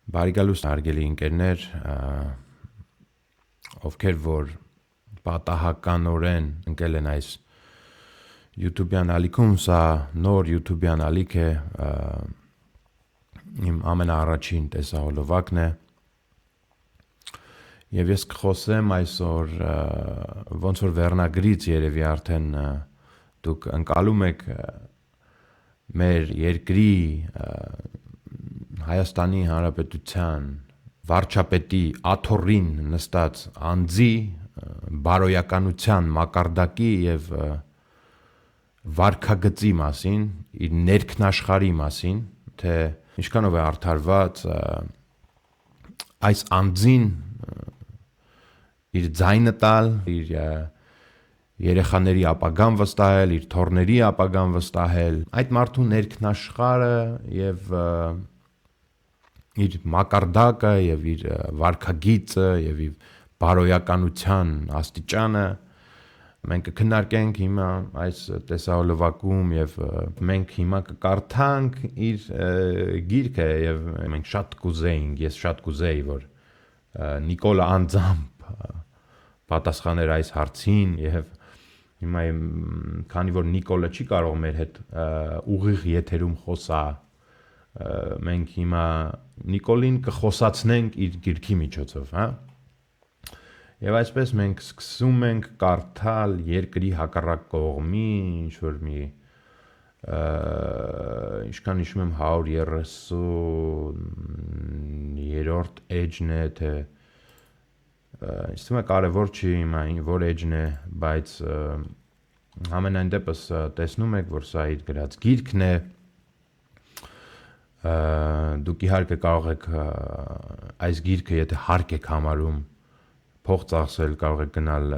Բարեկալուստ հարգելի ընկերներ, ովքեր որ պատահականորեն ընկել են այս YouTube-յան ալիքում, սա նոր YouTube-յան ալիք է, իմ ամենաառաջին տեսահոլովակն է, և ես կխոսեմ այսօր ոնց որ վերնագրից երևի արդեն դուք ընկալում եք մեր երկրի Հայաստանի Հանրապետության վարչապետի աթոռին նստած անձի բարոյականության մակարդակի և վարքագծի մասին, իր ներքնաշխարհի մասին, թե ինչքանով է արդարված այս անձին իր ձայնը տալ, իր երեխաների ապագան վստահել, իր թոռների ապագան վստահել, այդ մարդու ներքնաշխարհը և իր մակարդակը և իր վարքագիծը և իր բարոյականության աստիճանը մենք կքննարկենք հիմա այս տեսահոլովակում և մենք հիմա կկարդանք իր գիրքը և մենք շատ կուզեինք, ես շատ կուզեի, որ Նիկոլը անձամբ պատասխաներ այս հարցին և հիմա քանի որ Նիկոլը չի կարող մեր հետ ուղիղ եթերում խոսա, մենք հիմա Նիկոլին կխոսացնենք իր գիրքի միջոցով, և այսպես մենք սկսում ենք կարդալ երկրի հակառակ կողմի ինչ-որ մի ինչքան հիշում եմ 130-րդ էջն է, թե ինձ թվում է կարևոր չի հիմա որ էջն է, բայց համենայն դեպս տեսնում եք, որ սա իր գրած գիրքն է, դուք իհարկե կարող եք այս գիրքը, եթե հարկ եք համարում, փող ծախսել, կարող եք գնալ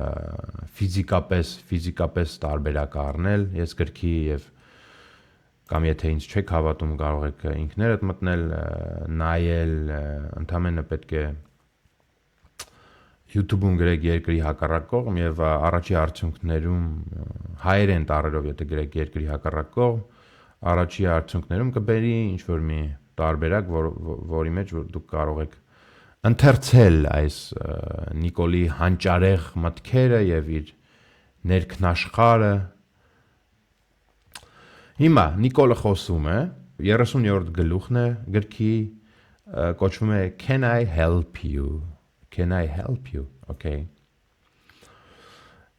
ֆիզիկապես տարբերակ առնել, ես գրքի և կամ եթե ինձ չեք հավատում, կարող եք ինքներդ մտնել, նայել, ընդամենը պետք է YouTube-ում գրեք երկրի հակառակ կողմ և առաջի արդյունքներում հայերեն տառերով եթե գրեք երկրի հակառակ կողմ, առաջի արդյունքներում կբերի ինչ-որ մի տարբերակ, որի մեջ դուք կարող եք ընթերցել այս Նիկոլի հանճարեղ մտքերը և իր ներքնաշխարհը։ Հիմա Նիկոլը խոսում է, 30-րդ գլուխն է գրքի, կոչվում է Can I help you? Can I help you? Okay.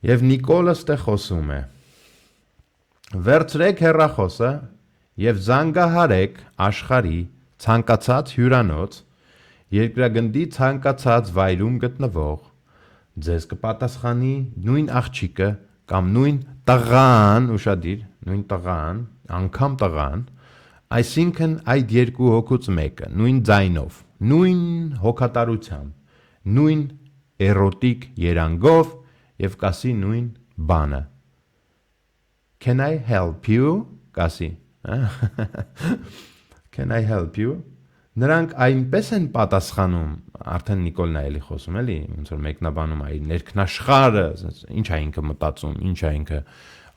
Եվ Նիկոլը ստե խոսում է. Վերցրեք հեռախոսը և զանգահարեք աշխարհի ցանկացած հյուրանոց, երկրագնդի ցանկացած վայրում գտնվող, ձեզ կպատասխանի նույն աղջիկը կամ նույն տղան, ուշադիր, նույն տղան, անգամ տղան, այսինքն այդ երկու հոգուց մեկը, նույն ձայնով, նույն հոգատարությամբ, նույն էրոտիկ երանգով և կասի նույն բանը. Can I help you? Կասի, Can I help you? Նրանք այնպես են պատասխանում, արդեն Նիկոլն է էլի խոսում, էլի, ոնց որ մեկնաբանում է իր ներքնաշխարհը, ինչ է ինքը մտածում, ինչ է ինքը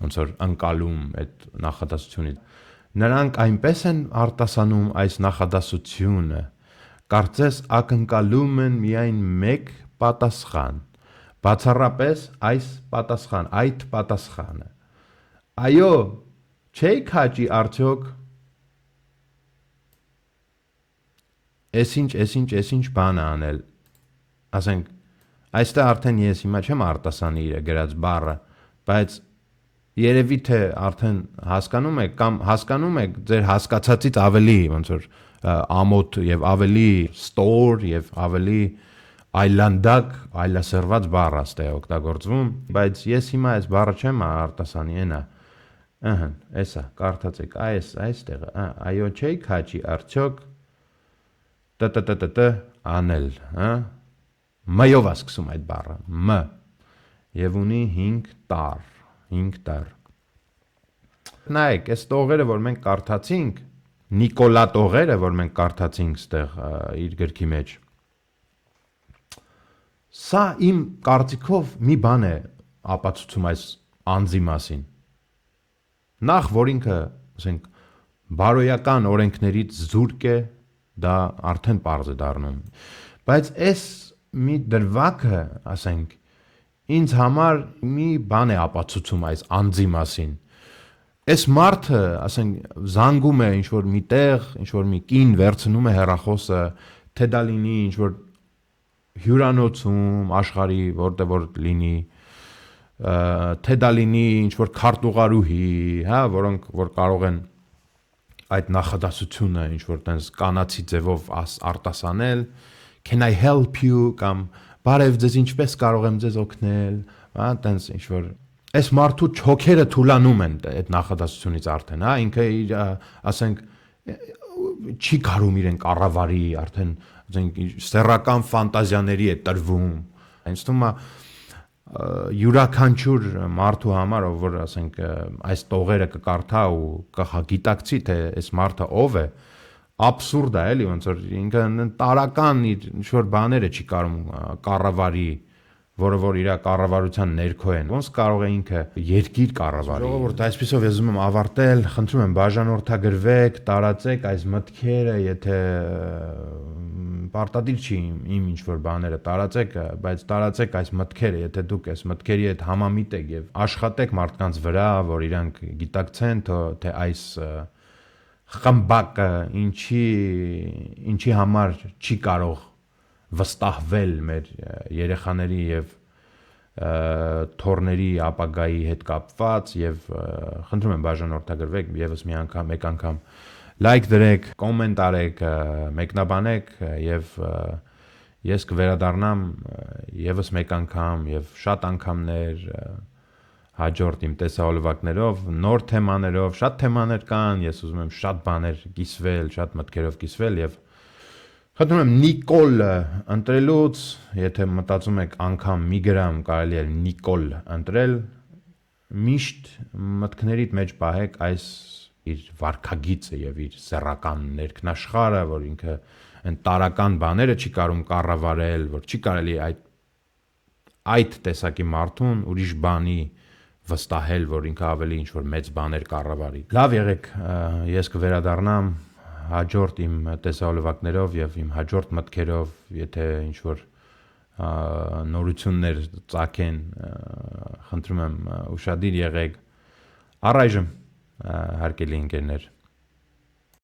ոնց որ ընկալում այդ նախադասությունից։ Նրանք այնպես են արտասանում այս նախադասությունը, կարծես ակնկալում են միայն մեկ պատասխան, բացառապես այդ պատասխանը։ Այո, չէի՞ք հաճի արդյոք։ Էս ինչ բան անել, ասենք, այստեղ արդեն ես հիմա չեմ արտասանի իր գրած բառը, բայց երևի թե արդեն հասկանում եք կամ հասկանում եք ձեր հասկացածից ավելի ոնց որ ամոթ և ավելի ստոր և ավելի այլանդակ, այլասերված բառ է օգտագործվում, բայց ես հիմա այս բառը չեմ արտասանի, էսա, կարդացեք, այստեղը, այո չէիք հաճի արդյոք անել, մ-ով է սկսում այդ բառը, մ, և ունի 5 տառ։ Նայեք, այս տողերը, որ մենք կարդացինք, Նիկոլա տողերը, որ մենք կարդացինք ստեղ իր գրքի մեջ, սա իմ կարծիքով մի բան է ապացուցում այս անձի մասին։ Նախ, որ ինքը, ասենք, բարոյական օրենքներից զուրկ է, դա արդեն պարզ է դառնում։ Բայց այս մի դրվագը, ասենք, ինձ համար մի բան է ապացուցում այս անձի մասին։ Այս մարդը, ասենք, զանգում է ինչ-որ մի տեղ, ինչ-որ մի կին վերցնում է հեռախոսը, թե դա լինի ինչ-որ հյուրանոցում, աշխարհի որտեղ որ լինի, թե դա լինի ինչ-որ քարտուղարուհի, հա, որոնք որ կարող են այդ նախադասությունը ինչ-որ տենց կանացի ձևով արտասանել, can I help you կամ բարև ձեզ ինչպես կարող եմ ձեզ օգնել, հա, տենց ինչ-որ այս մարդու չոքերը թուլանում են այդ նախադասությունից արդեն, հա, ինքը իր, ասենք, չի կարում իրեն կառավարի, արդեն, ասենք, սեռական ֆանտազիաների է տրվում։ Ինձ թվում է յուրաքանչյուր մարդու համար, ով որ, ասենք, այս տողերը կկարդա ու կգիտակցի, թե այս մարդը ով է, աբսուրդ է, էլի, ոնց որ ինքը տարական իր ինչ-որ բաները չի կարում կառավարի, որը որ իր կառավարության ներքո են։ Ոնց կարող է ինքը երկիր կառավարի։ Ժողովուրդ, այսպեսով ես ուզում եմ ավարտել, խնդրում եմ բաժանորդագրվեք, տարածեք այս մտքերը, եթե պարտադիր չի իմ ինչ-որ բաները տարածեք, բայց տարածեք այս մտքերը, եթե դուք այս մտքերի հետ համամիտ եք եւ աշխատեք մարդկանց վրա, որ իրանք գիտակցեն, թե այս խմբակը ինչի համար չի կարող վստահվել մեր երեխաների եւ թորների ապագայի հետ կապված եւ խնդրում եմ բաժանորդագրվեք եւս մեկ անգամ լայք դրեք, կոմենտ արեք, մեկնաբանեք եւ ես կվերադառնամ եւս մեկ անգամ եւ շատ անգամներ հաջորդ իմ տեսահոլովակներով, նոր թեմաներով, շատ թեմաներ կան, ես ուզում եմ շատ բաներ կիսվել, շատ մտքերով կիսվել եւ խնդրում եմ Նիկոլ ընտրելուց, եթե մտածում եք անգամ մի գրամ կարելի է Նիկոլ ընտրել, միշտ մտքներիդ մեջ պահեք այս իր վարքագիծը եւ իր սեռական ներքնաշխարը, որ ինքը այն տարական բաները չի կարում կառավարել, որ չի կարելի այդ տեսակի մարդուն ուրիշ բանի վստահել, որ ինքը ավելի ինչ որ մեծ բաներ կառավարի։ Լավ եղեք, ես կվերադառնամ հաջորդ իմ տեսահոլովակներով եւ իմ հաջորդ մտքերով, եթե ինչ որ նորություններ ծագեն, խնդրում եմ ուշադիր եղեք։ Առայժմ հարգելի ընկերներ